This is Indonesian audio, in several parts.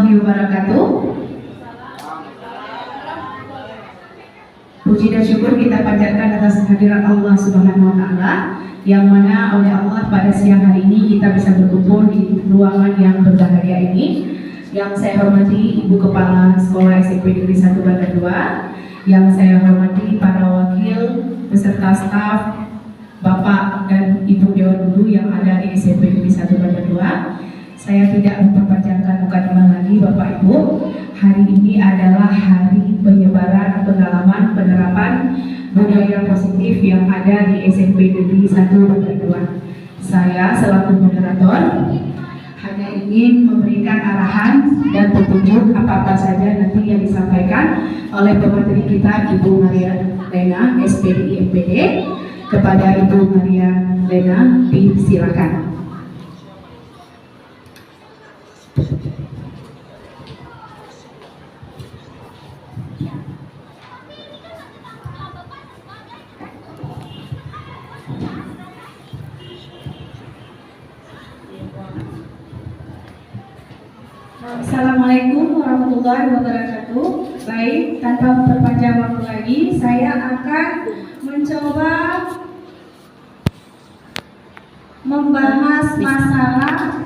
warahmatullahi wabarakatuh. Puji dan syukur kita panjatkan atas kehadiran Allah Subhanahu wa Ta'ala, yang mana oleh Allah pada siang hari ini kita bisa berkumpul di ruangan yang berbahagia ini. Yang saya hormati Ibu Kepala Sekolah SMP Negeri 1 Bandar 2, yang saya hormati para wakil beserta staf, Bapak dan Ibu Dewan Guru yang ada di SMP Negeri 1 Bandar 2. Saya tidak memperpanjangkan mukadimah lagi Bapak Ibu. Hari ini adalah hari penyebaran pengalaman penerapan budaya positif yang ada di SMP Negeri 1 Bandar 2. Saya selaku moderator hanya ingin memberikan arahan dan petunjuk apa-apa saja nanti yang disampaikan oleh pemateri kita Ibu Maria Lena SPD MPD kepada Ibu Maria Lena. Silakan. Assalamualaikum warahmatullahi wabarakatuh. Baik, tanpa memperpanjang waktu lagi, saya akan mencoba membahas masalah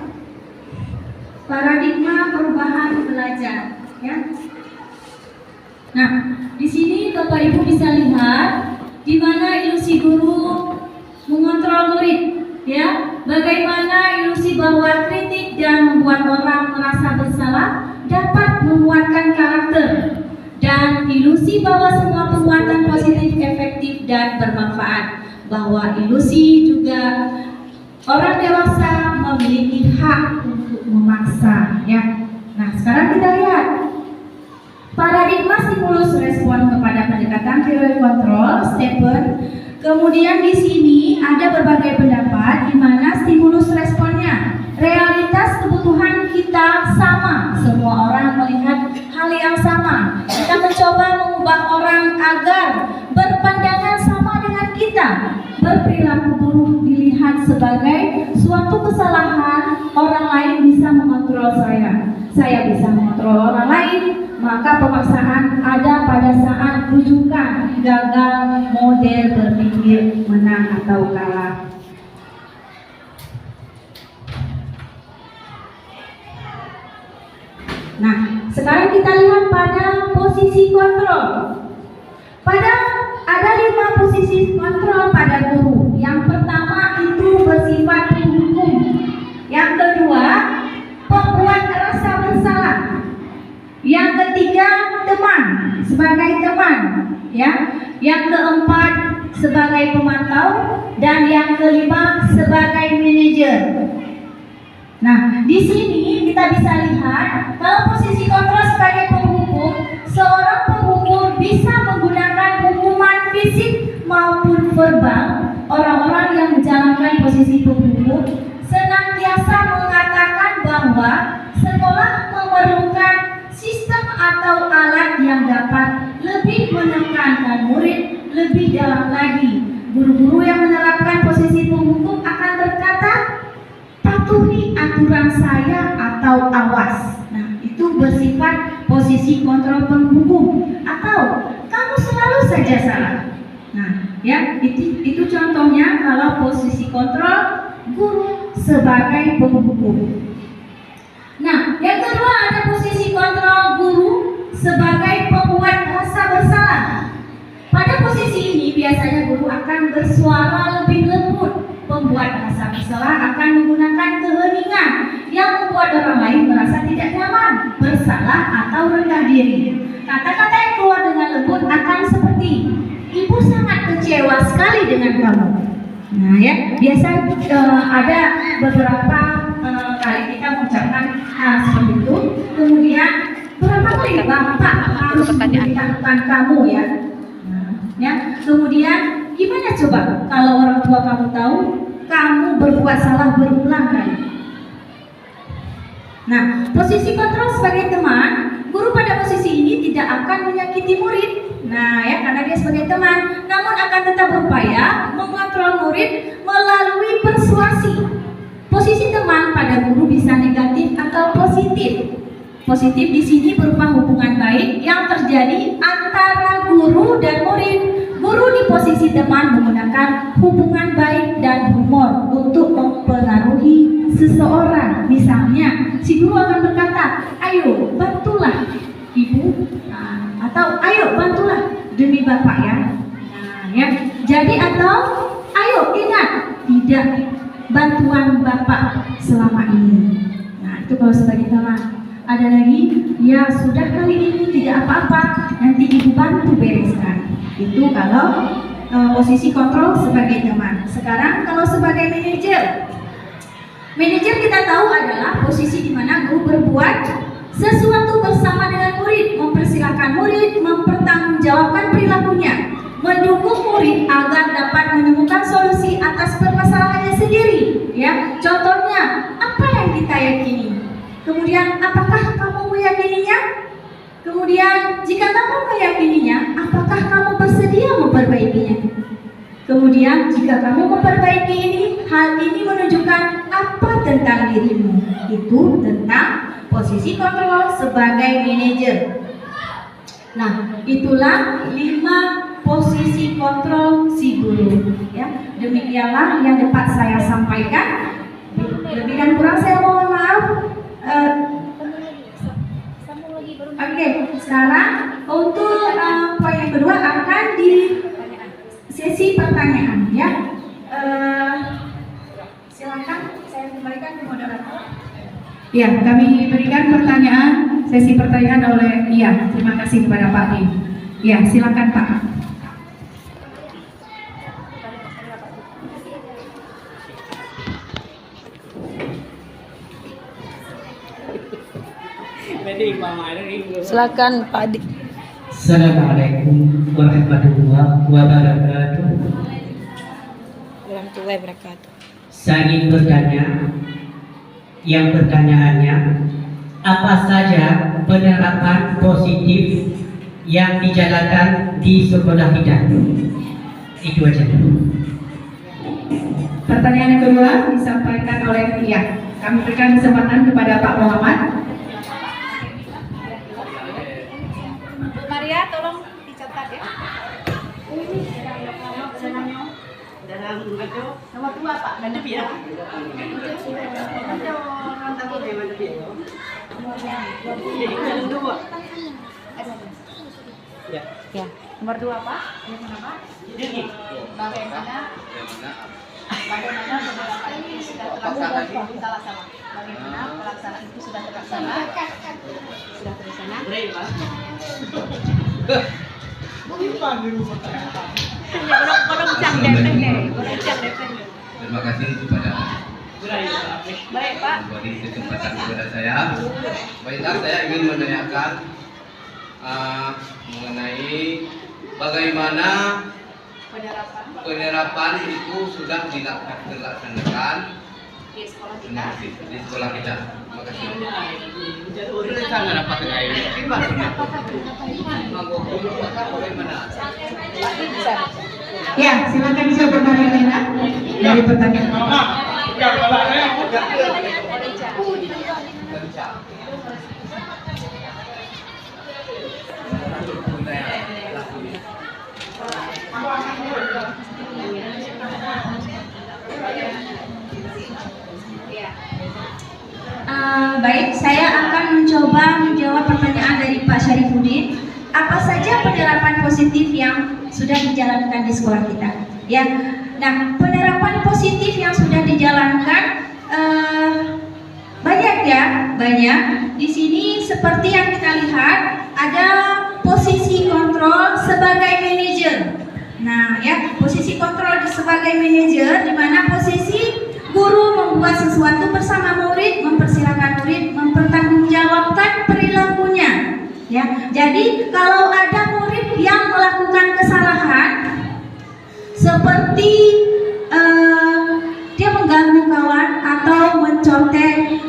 paradigma perubahan belajar, ya. Nah, di sini Bapak Ibu bisa lihat di mana ilusi guru mengontrol murid, ya. Bagaimana ilusi bahwa kritik dan membuat orang merasa bersalah dapat menguatkan karakter, dan ilusi bahwa semua penguatan positif efektif dan bermanfaat, bahwa ilusi juga orang dewasa memiliki hak untuk memaksa, ya. Nah, sekarang kita lihat paradigma stimulus respon kepada pendekatan teori kontrol Stephen. Kemudian di sini ada berbagai pendapat di mana stimulus responnya. Realitas kebutuhan kita sama, semua orang melihat hal yang sama. Kita mencoba mengubah orang agar berpandangan sama dengan kita. Berperilaku buruk dilihat sebagai suatu kesalahan, orang lain bisa mengontrol saya bisa mengontrol orang lain. Maka pemaksaan ada pada saat rujukan gagal model berpikir menang atau kalah. Nah, sekarang kita lihat pada posisi kontrol. Ada 5 posisi kontrol pada guru. Yang pertama itu bersifat menghukum. Yang kedua, pembuat rasa bersalah. Yang ketiga, teman, sebagai teman, ya. Yang keempat, sebagai pemantau, dan yang kelima sebagai manajer. Nah, di sini kita bisa lihat kalau posisi kontrol sebagai penghukum, seorang penghukum bisa menggunakan hukuman fisik maupun verbal. Orang-orang yang menjalankan posisi penghukum senantiasa mengatakan bahwa sekolah memerlukan sistem atau alat yang dapat lebih menekankan murid lebih dalam lagi. Guru-guru yang menerapkan posisi penghukum akan berkata, patuhi aturan saya atau awas. Nah, itu bersifat posisi kontrol penghukum. Atau kamu selalu saja salah. Nah, ya, itu contohnya kalau posisi kontrol guru sebagai penghukum. Nah, yang kedua ada posisi kontrol guru sebagai pembuat rasa bersalah. Pada posisi ini biasanya guru akan bersuara lebih lembut. Pembuat rasa bersalah akan menggunakan keheningan yang membuat orang lain merasa tidak nyaman, bersalah atau rendah diri. Kata-kata yang keluar dengan lembut akan seperti, ibu sangat kecewa sekali dengan kamu. Nah, ya, biasa ada beberapa kali kita mengucapkan seperti itu. Kemudian berapa kali Bapak harus memberitahukan kamu, ya. Nah, ya. Kemudian gimana coba kalau orang tua kamu tahu kamu berbuat salah berulang kali? Nah, posisi kontrol sebagai teman, guru pada posisi ini tidak akan menyakiti murid. Nah, ya, karena dia sebagai teman, namun akan tetap berupaya mengontrol murid melalui persuasi. Posisi teman pada guru bisa negatif atau positif. Positif di sini berupa hubungan baik yang terjadi antara guru dan murid. Guru di posisi teman menggunakan hubungan baik dan humor untuk mempengaruhi seseorang. Misalnya, si guru akan berkata, "Ayo, bantulah ibu," atau "Ayo, bantulah demi bapak ya." Ya. Jadi atau "Ayo, ingat, tidak bantuan bapak selama ini." Nah, itu kalau sebagai teman. Ada lagi, "Ya sudah, kali ini tidak apa-apa, nanti ibu bantu bereskan." Itu kalau posisi kontrol sebagai teman. Sekarang kalau sebagai manajer, manajer kita tahu adalah posisi di mana guru berbuat sesuatu bersama dengan murid, mempersilahkan murid mempertanggungjawabkan perilakunya, mendukung murid agar dapat menemukan solusi atas permasalahannya sendiri. Ya, contohnya apa yang kita yakini. Kemudian, apakah kamu meyakininya? Kemudian, jika kamu meyakininya, apakah kamu bersedia memperbaikinya? Kemudian, jika kamu memperbaiki ini, hal ini menunjukkan apa tentang dirimu? Itu tentang posisi kontrol sebagai manajer. Nah, itulah 5 posisi kontrol si guru. Ya, demikianlah yang dapat saya sampaikan. Lebih dan kurang saya mohon maaf. Oke, sekarang untuk poin yang kedua akan di sesi pertanyaan ya. Silakan saya kembalikan ke moderator. Ya, kami berikan pertanyaan, sesi pertanyaan oleh terima kasih kepada Pak Dim. Ya, silakan Pak. Silakan Pak Adi. Assalamualaikum warahmatullahi wabarakatuh. Warahmatullahi wabarakatuh. Saya ingin bertanya, yang pertanyaannya, apa saja penerapan positif yang dijalankan di sekolah kita? Itu aja. Pertanyaan yang kedua disampaikan oleh Kami berikan kesempatan kepada Pak Muhammad. Maria, tolong dicatat ya. Nomor 2 Pak, mantap ya. Ya, nomor 2 Pak. Yang mana Pak? Bagaimana penerapan itu sudah terlaksana? Salah. Bagaimana pelaksanaan itu sudah terlaksana? Sudah terlaksana? Terima kasih kepada Baik Pak. memberi kesempatan kepada saya. Baiklah, saya ingin menanyakan mengenai bagaimana penerapan itu sudah dilaksanakan Di sekolah kita. Terima kasih. Di sekolah kita. Terima kasih. Udah sangat apa kaya ini? Bagaimana? Ya, silakan Sobat Marilena dari pertanyaan. Baik, saya akan mencoba menjawab pertanyaan dari Pak Syarifuddin. Apa saja penerapan positif yang sudah dijalankan di sekolah kita? Ya, nah penerapan positif yang sudah dijalankan banyak ya, banyak. Di sini seperti yang kita lihat ada posisi kontrol sebagai manajer. Nah, ya posisi kontrol sebagai manajer, di mana posisi guru membuat sesuatu bersama murid, mempersilahkan murid mempertanggungjawabkan perilakunya. Ya, jadi kalau ada murid yang melakukan kesalahan, seperti dia mengganggu kawan atau mencontek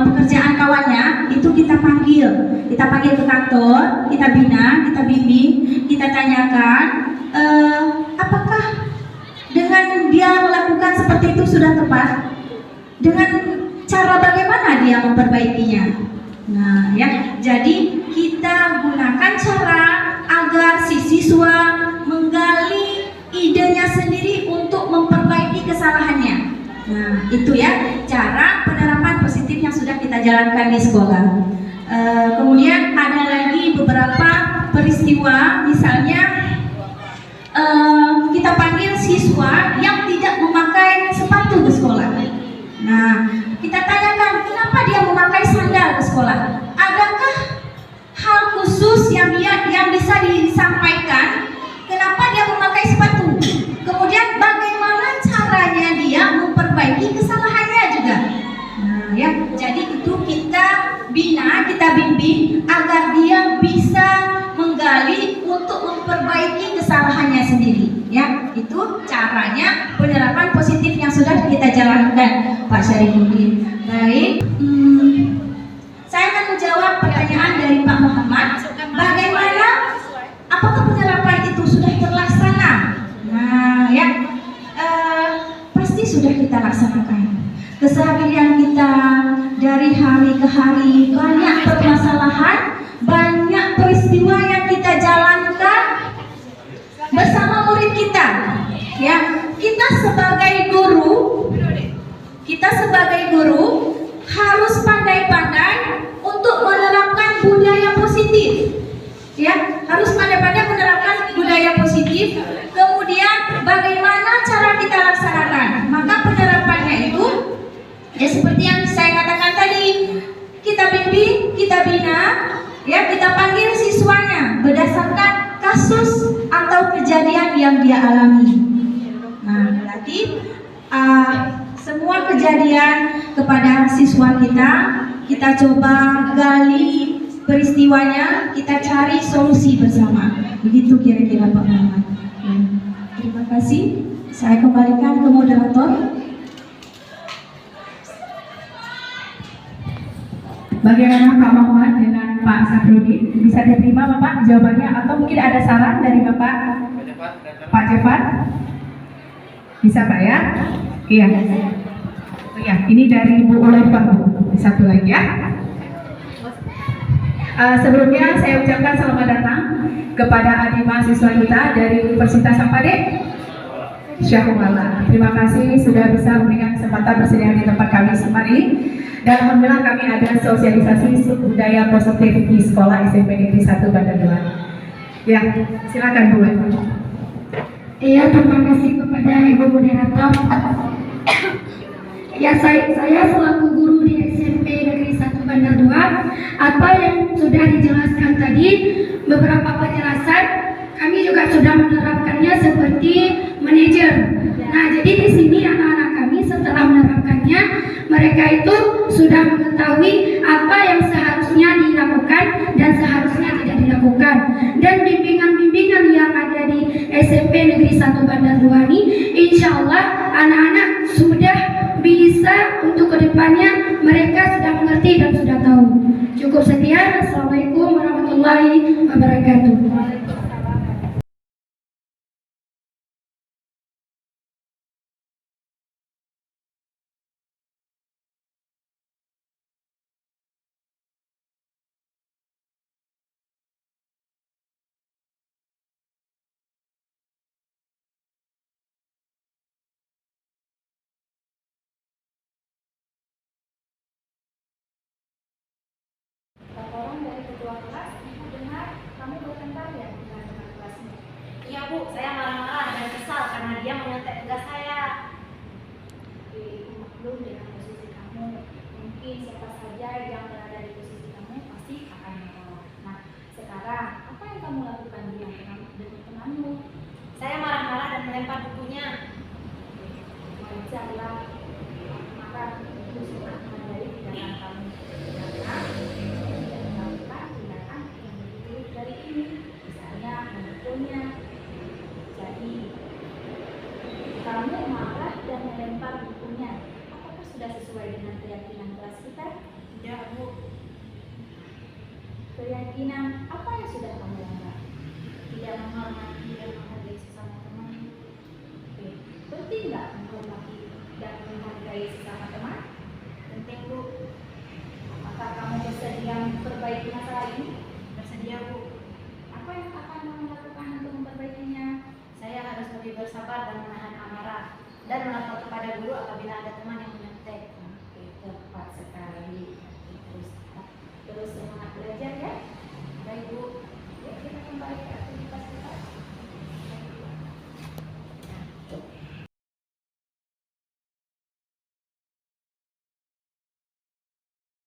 pekerjaan kawannya, itu kita panggil ke kantor, kita bina, kita bimbing, kita tanyakan apakah dengan dia melakukan seperti itu sudah tepat, dengan cara bagaimana dia memperbaikinya. Nah, ya, jadi kita gunakan cara agar si siswa menggali idenya sendiri untuk memperbaiki kesalahannya. Nah, itu ya cara penerapan positif yang sudah kita jalankan di sekolah. Kemudian ada lagi beberapa peristiwa, misalnya kita panggil siswa yang tidak memakai sepatu ke sekolah. Nah, kita tanyakan kenapa dia memakai sandal ke sekolah. Adakah hal khusus yang bisa disampaikan kenapa dia memakai sepatu? Kemudian bagaimana caranya dia memperbaiki kesalahannya juga. Nah, ya, jadi itu kita bina, kita bimbing agar dia bisa menggali untuk memperbaiki kesalahannya sendiri. Ya, itu caranya penerapan positif yang sudah kita jalankan, Pak Syarifuddin. Baik, saya akan menjawab pertanyaan dari Pak Muhammad. Bagaimana? Apakah penerapan itu sudah terlaksana? Nah, ya, pasti sudah kita laksanakan. Keseharian kita dari hari ke hari banyak permasalahan, banyak peristiwa yang kita jalankan bersama murid kita. Ya, kita sebagai guru harus pandai-pandai untuk menerapkan budaya positif. Ya, harus pandai-pandai menerapkan budaya positif. Kemudian bagaimana cara kita laksanakan? Maka penerapannya itu ya seperti yang saya katakan tadi, kita bimbing, kita bina, ya, kita panggil siswanya berdasarkan kasus atau kejadian yang dia alami. Nah, berarti semua kejadian kepada siswa kita coba gali peristiwanya, kita cari solusi bersama. Begitu kira-kira Pak Muhammad. Terima kasih. Saya kembalikan ke moderator. Bagaimana Pak Muhammad dengan Pak Safruddin? Bisa diterima Bapak jawabannya atau mungkin ada saran dari Bapak Pak Jefar? Bisa Pak ya? Iya. Oh ya, ini dari Bu Ulaifa. Satu lagi ya. Sebelumnya saya ucapkan selamat datang kepada adik mahasiswa kita dari Universitas Sampade, Syahumala. Terima kasih sudah bisa memberikan kesempatan bersedia di tempat kami kemarin. Dan alhamdulillah kami ada sosialisasi budaya positif di sekolah SMP Negeri 1 Bandar 2. Ya, silakan Bu. Iya, terima kasih kepada Ibu Moderator. Ya, saya selaku guru di SMP Negeri 1 Bandar 2, apa yang sudah dijelaskan tadi, beberapa penjelasan, kami juga sudah menerapkannya seperti manajer. Nah, jadi di sini anak-anak kami setelah menerapkannya, mereka itu sudah mengetahui apa yang seharusnya dilakukan dan seharusnya tidak dilakukan. Dan bimbingan-bimbingan yang ada di SMP Negeri 1 Bandar 2 ini, insya Allah anak-anak sudah bisa untuk kedepannya mereka sudah mengerti dan sudah tahu. Cukup sekian. Assalamualaikum warahmatullahi wabarakatuh. Iya Bu, saya marah-marah dan kesal karena dia menyontek tugas saya. Maklum dengan posisi kamu, mungkin siapa saja yang berada di posisi kamu pasti akan marah. Nah, sekarang apa yang kamu lakukan dengan teman-temanmu? Saya marah-marah dan melempar bukunya. Wajarlah, maka itu sudah dari tindakan kamu. Karena melakukan tindakan yang lebih dari ini, misalnya memukulnya. Jadi, kamu marah dan melempar bukunya. Apakah sudah sesuai dengan keyakinan kelas kita? Tidak Bu. Keyakinan apa yang sudah kamu langgar? Tidak menghormati dan menghargai sesama teman. Oke, penting nggak menghormati dan menghargai sesama teman? Penting Bu. Apakah kamu bersedia dan melapor kepada guru apabila ada teman